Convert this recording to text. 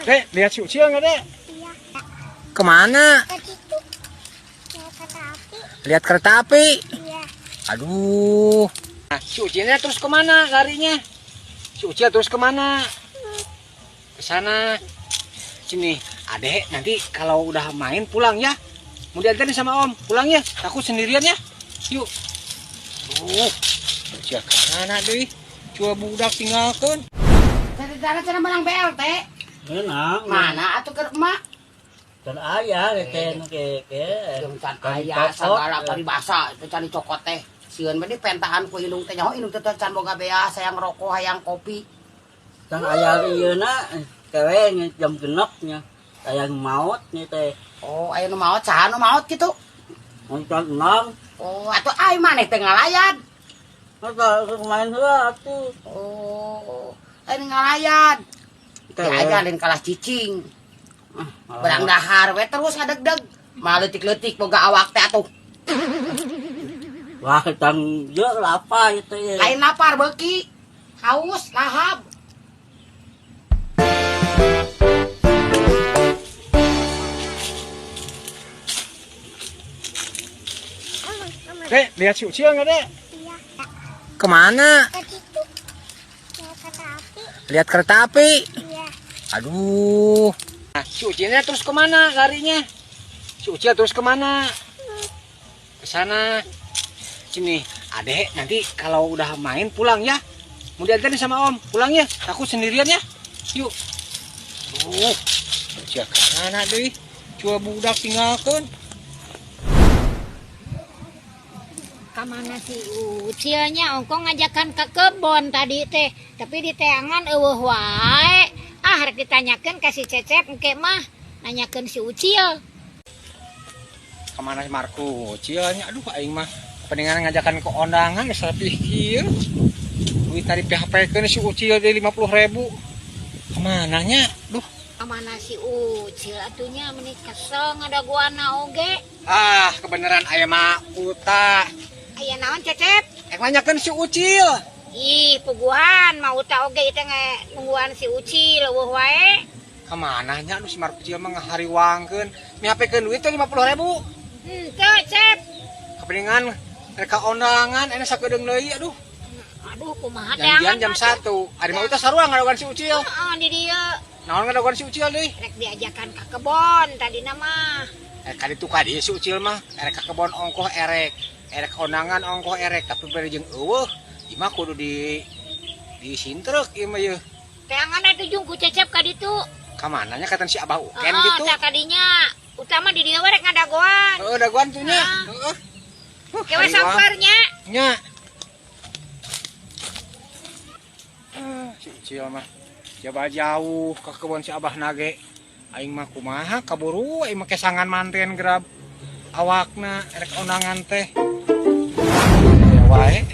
Dek, lihat si Ucil nggak, Dek? Iya. Kemana? Ke situ. Lihat kereta api. Lihat kereta api. Iya. Aduh. Nah, si Ucilnya terus kemana larinya? Si Ucil terus kemana? Ke sana. Sini, Adek, nanti kalau udah main pulang ya. Mau diantarin sama Om, pulang ya. Takut sendirian ya. Yuk. Ucil kemana deh? Cua budak tinggalkan. Tadi cara menang BLT. Enak. Mana atuh ke emak? Dan ayah ke Jeung can aya sagala paribasa teu can dicokot teh. Sieun mah di pentahan ku indung teh nyaho indung teh can boga bea sayang rokok hayang kopi. dan ayah ieuna kewe jam genep nya. Ayang maot nya teh. Oh, aya nu maot saha nu maot kitu? Nonton 6. Oh, atuh ai maneh teh ngalayan. Masa main heula atuh. Oh, ai ngalayan. Teh aja lain kalah cicing. Berang dahar we terus ngadeg-deg. Malah leutik-leutik boga awak teh atuh. Wah, tang je lapar itu ya. Lain lapar beuki. Haus, lahap. Dek, lihat si Ucil nggak, Dek? Iya. Kemana? Ke situ. Lihat kereta api. Lihat kereta api. Iya. Aduh. Nah, si Ucilnya terus kemana larinya? Si Ucil terus kemana? Ke sana. Sini, Adek, nanti kalau udah main pulang ya. Mau diantarin sama Om, pulang ya. Takut sendirian ya. Yuk. Ucil kemana deh? Cua budak tinggalkan. Kamana si Ucilnya ongkong ngajakan ke kebon tadi teh tapi di teangan eueuh wae harus ditanyakan ke si Cecep engke mah nanyakeun si Ucil Kemana si Marco? Ucilnya, aduh aing mah peningan ngajakan ke ondangan geus pikir. Duit tadi PHP-keun si Ucil dari 50.000. Kemananya? Duh. kamana si Ucil atunya menik kesel ngadaguana oge Ah, kebenaran aya mah uta. aya naon Cecep Nanyakeun si Ucil. ih puguhan mau tau oge itu nungguan si Ucil eueuh wae Kemana nya si Marco Ucil mah ngahariwangkeun. Mihapekeun duit teh 50.000. henteu Cep Kepeningan reka ondangan enak sakedeung deui aduh. aduh kumaha Janjian jam 1. Ari mah uta sarua ngadaguan si Ucil. heeh di dieu Naon ngadaguan si Ucil deui? rek diajakan ke kebon tadina mah Kali itu kadi si Ucil mah erek ka kebon ongkoh erek kondangan ongkoh erek tapi bere jeung eueuh ieu mah kudu di sintrek ieu mah yeuh. teangan atuh jeung ku Cecep ka ditu Ka mana nya katan si Abah Uken gitu. tak kadinya utama di dieu we rek ngadagoan Heeh daguan tuh nya. Heeh. kewe sampernya Nya. Si Ucil mah coba jauh ke kebon si Abah nage. Aing mah kumaha kaburu aing mah kesangan manten grab awakna erek ondangan teh. Ya wae.